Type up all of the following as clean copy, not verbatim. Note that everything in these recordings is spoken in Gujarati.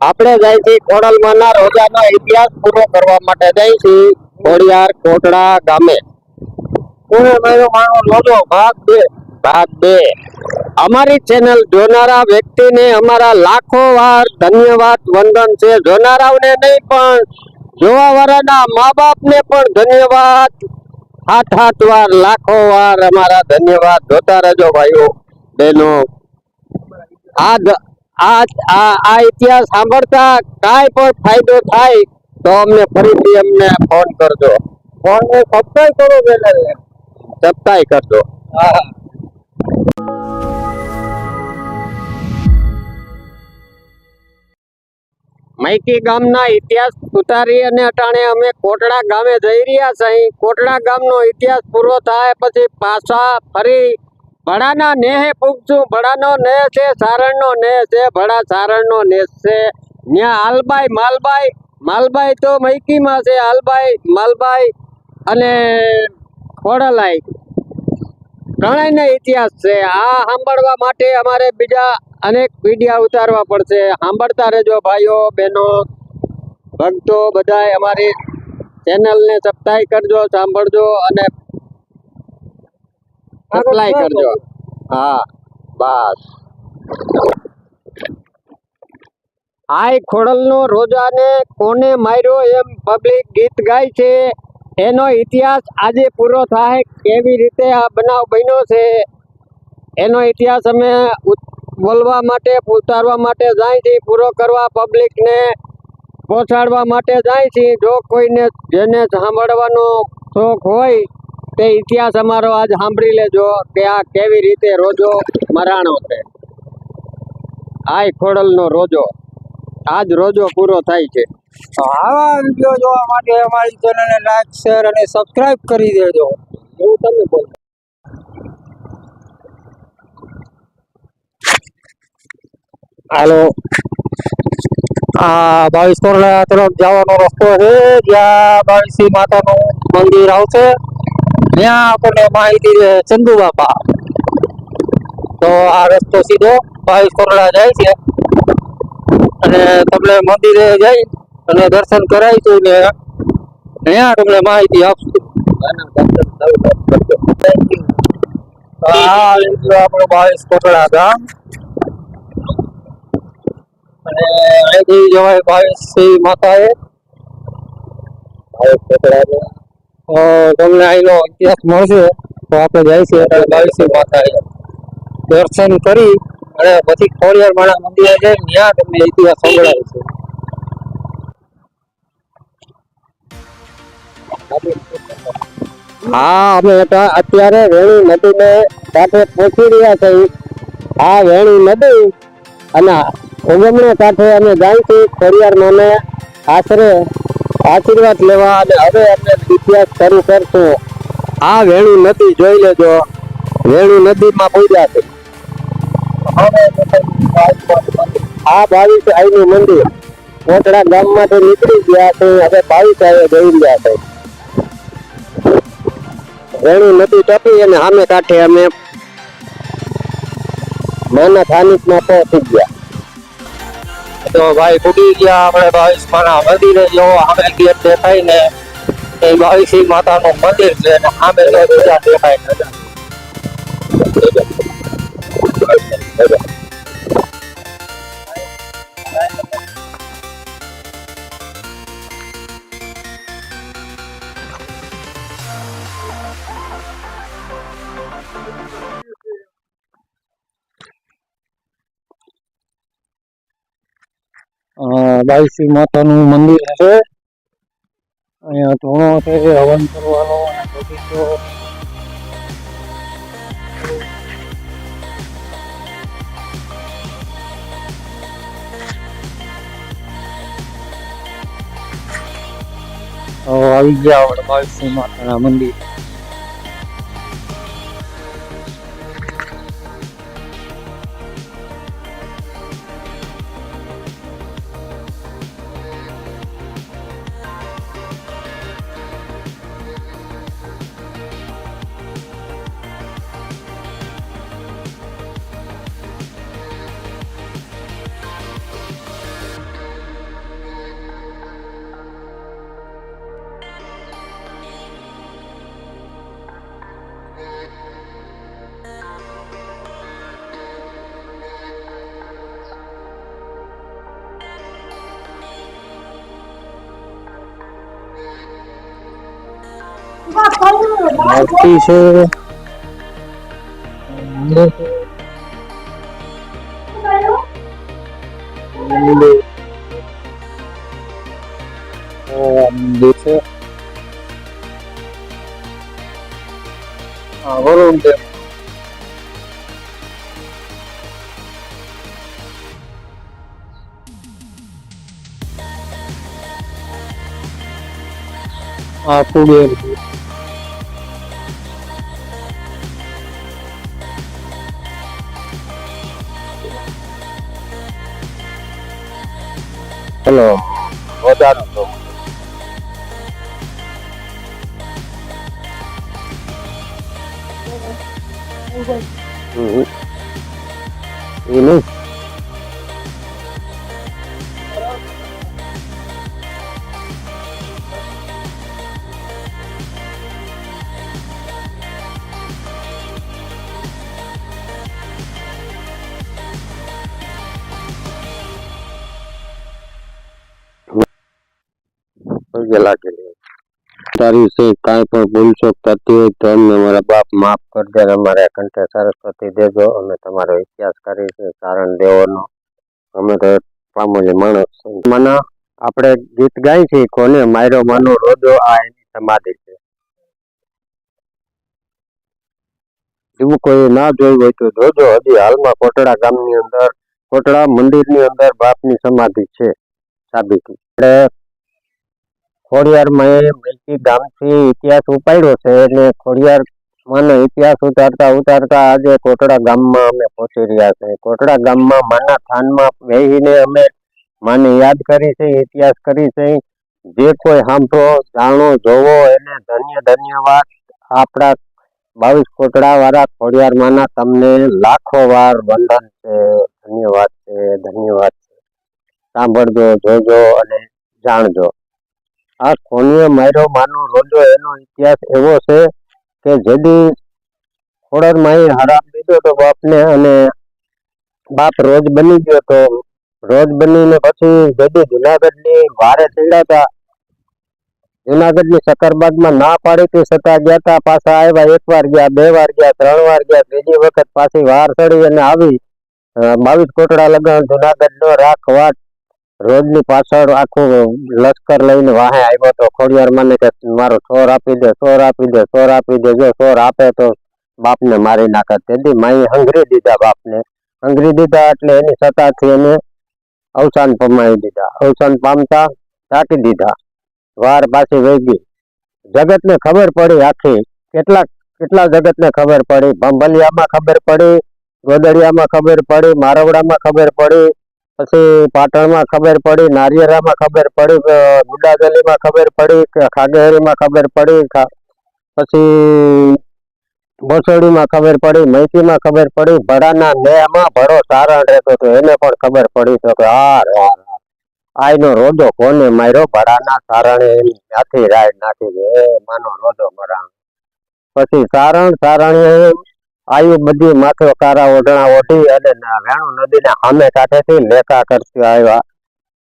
આપણે જાય છે ખોડલમાંના રોજાનો ઇતિહાસ પૂરો કરવા માટે જાય છે ખોડિયાર કોટડા ગામે. ભાગ 2 અમારી ચેનલ જોનારા વ્યક્તિને અમારા લાખો વાર ધન્યવાદ વંદન છે. જોનારાઓને નહીં પણ જોવા વાળાના મા બાપને પણ ધન્યવાદ. 8 વાર લાખો વાર અમારા ધન્યવાદ. જોતા રહેજો ભાઈઓ બહેનો. આ ઇતિહાસ સાંભળતા કાંઈ પણ ફાયદો થાય તો અમને ફરીથી અમને ફોન કરજો. ફોન ને સબસ્ક્રાઇબ કરો, ચેનલને સબસ્ક્રાઇબ કરજો. મૈકી ગામના ઇતિહાસ ઉતારી અને અટાણે અમે કોટડા ગામે જઈ રહ્યા છીએ. કોટડા ગામનો ઇતિહાસ પૂરો થાય પછી પાછા ફરી ભડાના નેહે પૂગશું. ભડાનો નેહ છે, સારણનો નેહ છે. ભડા સારણનો નેહ છે. ત્યાં હાલબાઈ માલબાઈ તો મૈકીમાં છે. હાલબાઈ માલબાઈ અને ખોડલાઈ ત્રણેયનો ઇતિહાસ છે. આ સાંભળવા માટે અમારે બીજા અનેક વિડીયો ઉતારવા પડશે. સાંભળતા રહેજો ભાઈઓ બહેનો ભક્તો બધાય. અમારી ચેનલને સબસ્ક્રાઇબ કરજો, સાંભળજો અને સપ્લાય કરજો. હા બસ. આય ખોડલનો રોજાને કોને માર્યો એમ પબ્લિક ગીત ગાય છે. એનો ઇતિહાસ આજે પૂરો થાય કેવી રીતે આ બનાવ બન્યો છે એનો ઇતિહાસ અમે બોલવા માટે ઉતારવા માટે જાય છે. પૂરો કરવા પબ્લિકને પહોંચાડવા માટે જાય છે. જો કોઈને જેને સાંભળવાનો શોખ હોય તે ઇતિહાસ અમારો આજ સાંભળી લેજો કે આ કેવી રીતે રોજો મરાણો છે. આય ખોડલનો રોજો આજ રોજો પૂરો થાય છે. આવા વિડીયો જોવા માટે અમારી ચેનલને લાઈક, શેર અને સબસ્ક્રાઇબ કરી દેજો. એવું તમે બોલો. હાલો, આ 22 કોરડા તરફ જવાનો રસ્તો છે. જ્યાં 22 માતાનું મંદિર આવશે ત્યાં આપણને માહિતી છે ચંદુ બાપા. તો આ રસ્તો સીધો 22 કોરડા જાય છે અને તમને મંદિરે જઈ અને દર્શન કરાવીશું ને ત્યાં તમને માહિતી આપશું. આ આપણું 22 કોટડા ગામ અને અહીંથી જવાય 22 માતાએ. તમને અહીંનો ઇતિહાસ મળશે તો આપણે જાય છે 22 માતાએ દર્શન કરી અને પછી ખોડિયાર માના મંદિરે જઈ ત્યાં તમને ઇતિહાસ સંભળાવીશું. હા, અમે અત્યારે વેણી નદીને કાંઠે પહોંચી રહ્યા છીએ. આ વેણી નદી અને ઉગમણે કાંઠે અમે જાય છે ખોડિયાર માને આશરે આશીર્વાદ લેવા. અને હવે અમે ઇતિહાસ શરૂ કરશું. આ વેણી નદી જોઈ લેજો. વેણી નદીમાં પૂજા છે. આ 22 આઈનું મંદિર કોટડા ગામમાંથી નીકળી ગયા છે. હવે 22 આઈ જઈ રહ્યા છે. વેણી નદી ટપી અને સામે કાંઠે અમે માના સ્થાનિકમાં પહોંચી ગયા. તો ભાઈ ફૂટી ગયા આપણે 22 માના મંદિરે. જો સામે ગેટ દેખાય ને એ 22 માતાનું મંદિર છે અને સામે બીજા દેખાય ને. બાવીસી માતાનું મંદિર છે. અહીંયા ધૂણો છે, હવન કરવાનો બગીચો. આવી ગયા આપણે બાવીસી માતાના મંદિર. મૂર્તિ છે. મંદિર છે. વરુણ દેવ. કુબેર છે. ચલો વધારો તો એ નહીં. તારી છે કાંઈ પણ ભૂલ ચૂક થતી હોય તો અમને અમારા બાપ માફ કરજો અને અમારા કંઠે સરસ્વતી દેજો. અમે તમારો ઇતિહાસ કરી છે સારણ દેવોનો. અમે તો પામોલી માણસ છે. મને આપણે ગીત ગાય છે કોને માર્યો માનો રોજો, આ એની સમાધિ છે. એવું કોઈ ના જોયું હોય તો જોજો. હજી હાલમાં કોટડા ગામની અંદર, કોટડા મંદિરની અંદર બાપની સમાધિ છે સાબિતી. આપણે ખોડિયારમાં મૈકી ગામથી ઇતિહાસ ઉપાડ્યો છે એટલે ખોડિયાર માનો ઇતિહાસ ઉતારતા ઉતારતા આજે કોટડા ગામમાં અમે પહોંચી રહ્યા છે. કોટડા ગામમાં માના થાનમાં બેસીને અમે માને યાદ કરી છે, ઇતિહાસ કરી છે. જે કોઈ સાંભળો જાણો જોવો એને ધન્યવાદ. આપણા 22 કોટડા વાળા ખોડિયાર માના તમને લાખો વાર વંદન છે. ધન્યવાદ છે, ધન્યવાદ છે. સાંભળજો, જોજો અને જાણજો. આ કોણીએ માર્યો માનો રોજો એનો ઇતિહાસ એવો છે કે જેદી ખોડલમાં હરામ દીધો તો બાપને અને બાપ રોજ બની ગયો તો રોજ બનીને પછી જેદી જુનાગઢની વારે ચડ્યા જુનાગઢની સકરબાગમાં ના પાડી હતી છતાં ગયા હતા. પાછા આવ્યા, 1 વાર ગયા, 2 વાર ગયા, 3 વાર ગયા, ત્રીજી વખત પાછી વાર ચડી અને આવી 22 કોટડા લગન જુનાગઢનો રાખવાટ રોજની પાછળ આખું લશ્કર લઈને વાહે આવ્યો તો ખોડિયાર માને કે મારો સોર આપી દે, સોર આપી દે, સોર આપી દે. જો સોર આપે તો બાપને મારી નાખે. તેથી માએ હંગરી દીધા બાપને. હંગરી દીધા એટલે એની સત્તાથી એને અવસાન પમાવી દીધા. અવસાન પામતા ટાંકી દીધા. વાર પાછી વહી ગઈ. જગતને ખબર પડી આખી. કેટલા જગતને ખબર પડી. ભંભલિયામાં ખબર પડી, ગોદડિયામાં ખબર પડી, મારવડામાં ખબર પડી, પછી પાટણમાં ખબર પડી, નારિયેરામાં ખબર પડી, ગુડાદલીમાં ખબર પડી, ખાગેરીમાં ખબર પડી, પછી બોસડીમાં ખબર પડી, મૈતીમાં ખબર પડી, ભડાના નેમાં ભડો સારણ રહેતો હતો એને પણ ખબર પડી તો કે આયનો રોજો કોને માર્યો ભડાના સારણે ત્યાંથી રાડ નાખી દે માનો રોજો મરાણ. પછી સારણીએ આયુ બધી માથો કારા ઓઢણા ઓઢી અને વેણુ નદીના સામે કાંઠેથી લેખા કરતી આવ્યા,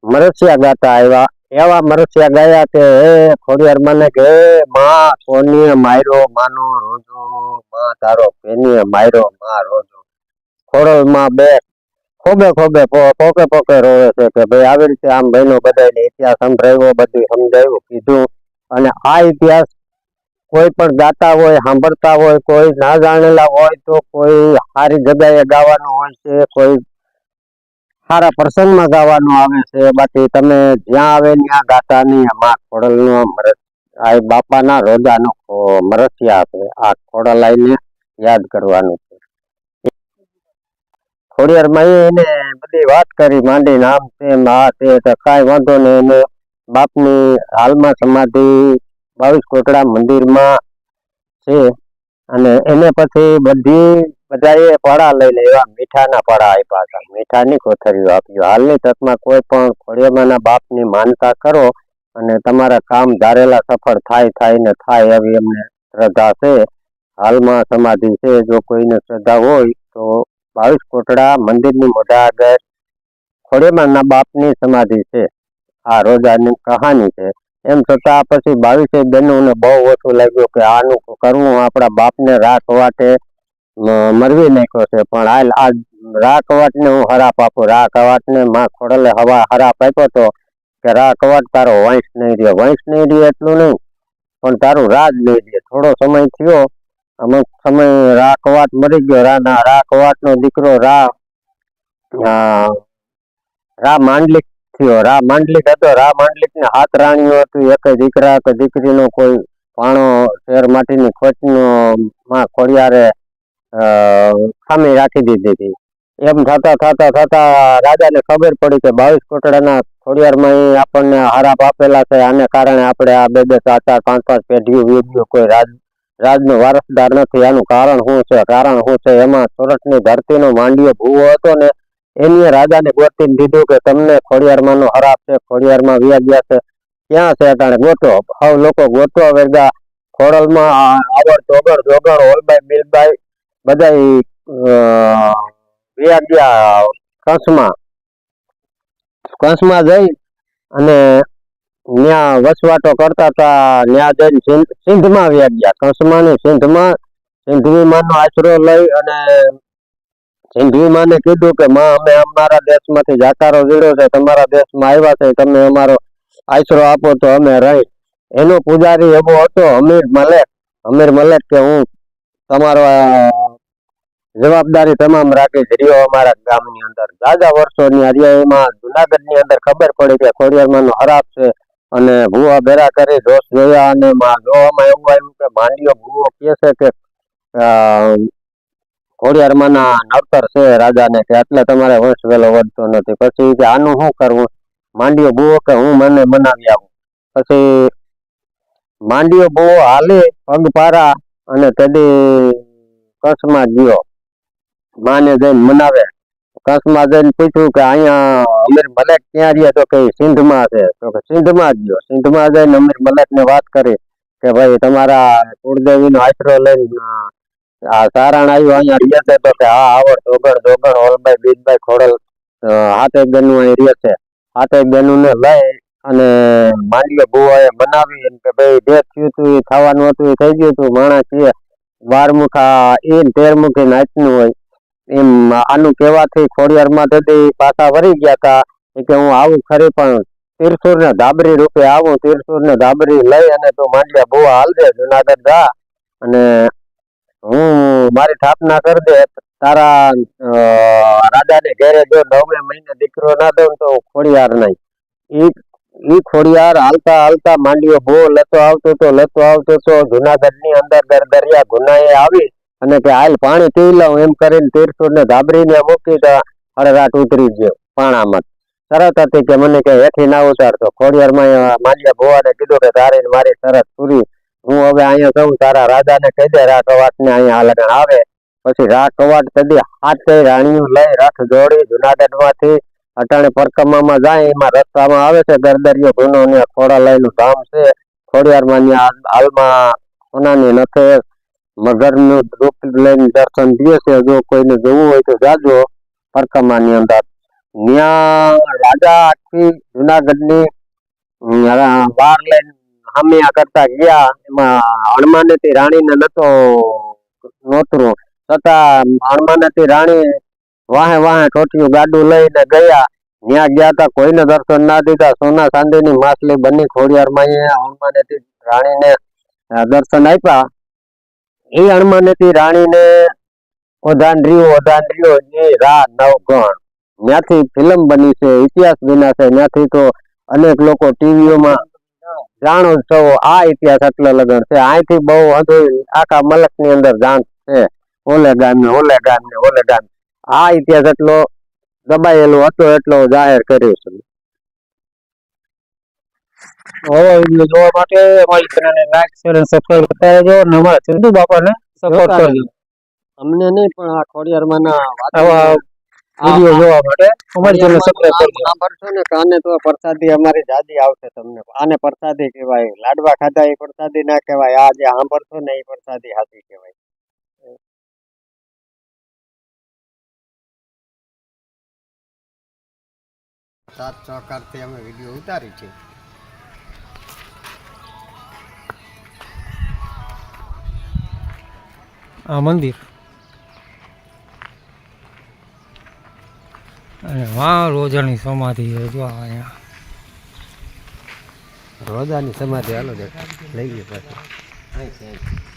મરસિયા ગાતા આવ્યા. એવા મરસિયા ગાયા કે હે ખોડિયાર માને કે માં કોનીએ માર્યો માનો રોજો, માં તારો પેનીએ માર્યો માં રોજો. ખોડલમાં બે ખોબે પોકે રોવે છે કે ભાઈ આવી રીતે આમ બહેનો બધાને ઇતિહાસ સંભળાવ્યો, બધું સમજાવ્યું, કીધું. અને આ ઇતિહાસ કોઈ પણ ગાતા હોય, સાંભળતા હોય, કોઈ ના જાણેલા હોય તો કોઈ સારી જગ્યાએ ગાવાનું હોય છે, કોઈ સારા પ્રસંગમાં ગાવાનું આવે છે. બાકી તમે જ્યાં આવે ત્યાં ગાતા નહીં. આમાં ખોડલનો આ બાપાના રોજાનો મરસિયા છે. આ ખોડલ આવીને યાદ કરવાનું છે. ખોડિયાર માએ એને બધી વાત કરી માંડીને આમ તેમ આ તે કાંઈ વાંધો નહીં. એને બાપની હાલમાં સમાધિ 22 કોટડા મંદિરમાં છે. અને એને પછી બધાએ પડા લઈને એવા મીઠાના પડા આપ્યા હતા. મીઠાની કોથળીઓ આપ્યો. હાલની તકમાં કોઈ પણ ખોડિયારના બાપની માનતા કરો અને તમારા કામ ધારેલા સફળ થાય ને થાય એવી અમને શ્રદ્ધા છે. હાલમાં સમાધિ છે. જો કોઈને શ્રદ્ધા હોય તો 22 કોટડા મંદિરની મોઢા આગળ ખોડિયારના બાપની સમાધિ છે. આ રોજાની કહાની છે. એમ છતાં પછી 22 બહેનોને બહુ ઓછું લાગ્યું કે આનું કરવું આપણા બાપને રાખ વાટે મરવી નાખ્યો છે. પણ હાલ આ રા કવાટને હું હરાપ આપું. રા કવાટને માં ખોડલે હવા હરાપ આપ્યો તો કે રા કવાટ તારો વંશ નહીં રહ્યો. વંશ નહીં રહ્યો એટલું નહીં, પણ તારું રાજ નહીં રહ્યો. થોડો સમય થયો, અમુક સમય રા કવાટ મરી ગયો. રા કવાટનો દીકરો રા માંડલિક થયો. રા માંડલિક હતો. રા માંડલિક ને 7 રાણીઓ હતી. એક દીકરા કે દીકરીનો કોઈ પાણો શેર માટીની ખોટનો માં ખોડિયારે ખામી રાખી દીધી હતી. એમ થતા રાજાને ખબર પડી કે 22 કોટડાના ખોડિયારમાં આપણને હરાપ આપેલા છે. આને કારણે આપણે આ 2-2, 4-4, 5-5 પેઢીઓ વીગ્યો કોઈ રાજનો વારસદાર નથી. આનું કારણ શું છે? કારણ શું છે? એમાં સોરઠની ધરતીનો માંડ્યો ભૂવો હતો ને, એની રાજાને ગોતીને દીધું કે તમને ખોડિયારમાં નો હરાપ છે, ખોડિયારમાં વ્યા ગયા છે, ક્યાં છે અટાણે ગોતો. હવે લોકો ગોતવા વેગા ખોડલમાં આવડ જોગણ હોલબાઈ મિલબાઈ બધા વ્યા ગયા કંસમાં જઈ અને ત્યાં વસવાટો કરતા હતા. ત્યાં જઈને સિંધમાં વ્યા ગયા. કંસમાં ને સિંધવી માનો આશરો લઈ અને સિંધવી માને કીધું કે માં અમે અમારા દેશમાંથી જાકારો વીડ્યો છે, તમારા દેશમાં આવ્યા છે, તમે અમારો આશરો આપો તો અમે રહી. એનો પૂજારી એવો હતો અમીર મલેક કે હું તમારો જવાબદારી તમામ રાખીશ. રહ્યો અમારા ગામની અંદર જાજા વર્ષોની હરિયાળીમાં જુનાગઢની અંદર ખબર પડી કે ખોડિયારમાં નો હરાપ છે. અને ભૂવા ભેરા કરી જોશ જોયા અને જોવામાં એવું આવ્યું કે માંડ્યો ભૂવો કહે છે કે ખોડિયારમાં ના નડતર છે રાજાને, કે એટલે તમારે વંશ વેલો વધતો નથી. પછી કે આનું શું કરવું? માંડ્યો ભૂવો કે હું મને મનાવી આવું. પછી માંડ્યો ભૂવો હાલી પગપારા અને તેદી કચ્છમાં ગયો. માને જઈને મનાવે. કચ્છમાં જઈને પૂછ્યું કે અહીંયા અમીર મલેક ક્યાં રહ્યા? તો કે સિંધમાં છે. તો કે સિંધમાં જ ગયો. સિંધમાં જઈને અમીર મલેક ને વાત કરી કે ભાઈ તમારા કુળદેવી નો આશરો લઈને આ સારણ આવ્યું, અહીંયા રહ્યા છે? તો કે હા આવડ જોગણ હોલબાઈ બીજબાઈ ખોડલ 7 બેનું અહીં રહે છે. 7 બેનું ને લઈ અને માંડ્યો ભૂવાએ બનાવી એમ કે ભાઈ જે થયું તું એ થવાનું હતું એ થઈ ગયું તું. માણસ છે 12 મુખા 13 મુખી નાચનું હોય એમ આનું કહેવાથી ખોડિયારમાં તેથી પાછા વળી ગયા હતા. કે હું આવું ખરી પણ તીરસુર ને ધાબરી રૂપે આવું. તીરસુર ને ધાબરી લઈ અને તું માંડ્યા ભૂવા હાલ દે જુનાગઢ જા અને હું મારી સ્થાપના કરી દે. તારા રાજાને ઘેરે જો 9 મહિને દીકરો ના દઉં તો ખોડિયાર નહીં. ઈ ખોડિયાર હાલતા માંડ્યો ભૂવો લેતો આવતો તો જુનાગઢ ની અંદર દરિયા ગુનાએ આવી અને કે હાલ પાણી પી લઉં એમ કરીને તીરસુર ને ધાબરીને મૂકી તો હળરાટ ઉતરી ગયો પાણામાં. શરત હતી કે મને કે હેઠી ના ઉતારતો. ખોડિયારમાં માંડ્યા ભૂવાને કીધું કે તારી મારી શરત પૂરી. હું હવે અહીંયા કહું તારા રાજાને કહી દે રા કવાટ ને અહીંયા લગન આવે. પછી રા કવાટ કદી 7 રાણીઓ લઈ રથ દોડી જુનાગઢ માંથી અટાણે પરકમામાં જાય. એમાં રસ્તામાં આવે છે ગરદરિયો ગુનો ને ખોડા લઈનું ધામ છે. ખોડિયારમાં હાલમાં સોનાની નથે મગર નું રૂપ લઈને દર્શન દે છે. જો કોઈને જોવું હોય તો જાજો પરકમાની અંદર. ત્યાં રાજા આખી જુનાગઢ ની વાર લઈને હામિયા કરતા ગયા. એમાં હણમાનેતી રાણીને નોતરું છતાં હણમાનેતી રાણી વાહે ટોટિયું ગાડું લઈને ગયા. ત્યાં ગયા તા કોઈને દર્શન ના દીધા. સોના ચાંદીની માછલી બની ખોડિયારમાં હણમાનેતી રાણીને દર્શન આપ્યા. એ હણમાનેતી રાણીને ઓધાન રહ્યો એ રા નવગણ. ત્યાંથી ફિલ્મ બની છે, ઇતિહાસ બન્યા છે. ત્યાંથી તો અનેક લોકો ટીવીઓમાં જાણો છો આ ઇતિહાસ એટલો લગન છે. અહીંથી બહુ આખા મલક ની અંદર જાણ છે ઓલે ગામ આ ઇતિહાસ એટલો દબાયેલો હતો એટલો જાહેર કર્યો છે. જોવા માટે અમારી ચેનલને લાઈક શેર અને સબસ્ક્રાઇબ કરતા રહેજો અને અમારા ચંદુ બાપાને સપોર્ટ કરજો. અમને નહીં પણ આ ખોડિયારમાં ના આવા વિડીયો જોવા માટે અમારી ચેનલ સબસ્ક્રાઇબ કરજો. સાંભળશો ને કાને તો પ્રસાદી અમારી જાદી આવશે તમને. આને પ્રસાદી કહેવાય. લાડવા ખાધા એ પ્રસાદી ના કહેવાય. આ જે સાંભળશો ને એ પ્રસાદી હાથી કહેવાય. 7 ચોકારથી અમે વિડીયો ઉતારી છે. આ મંદિર અને વાહ રોજાની સમાધિ છે જો અહીંયા રોજાની સમાધિ હાલો દેખ લઈ ગયો પાછું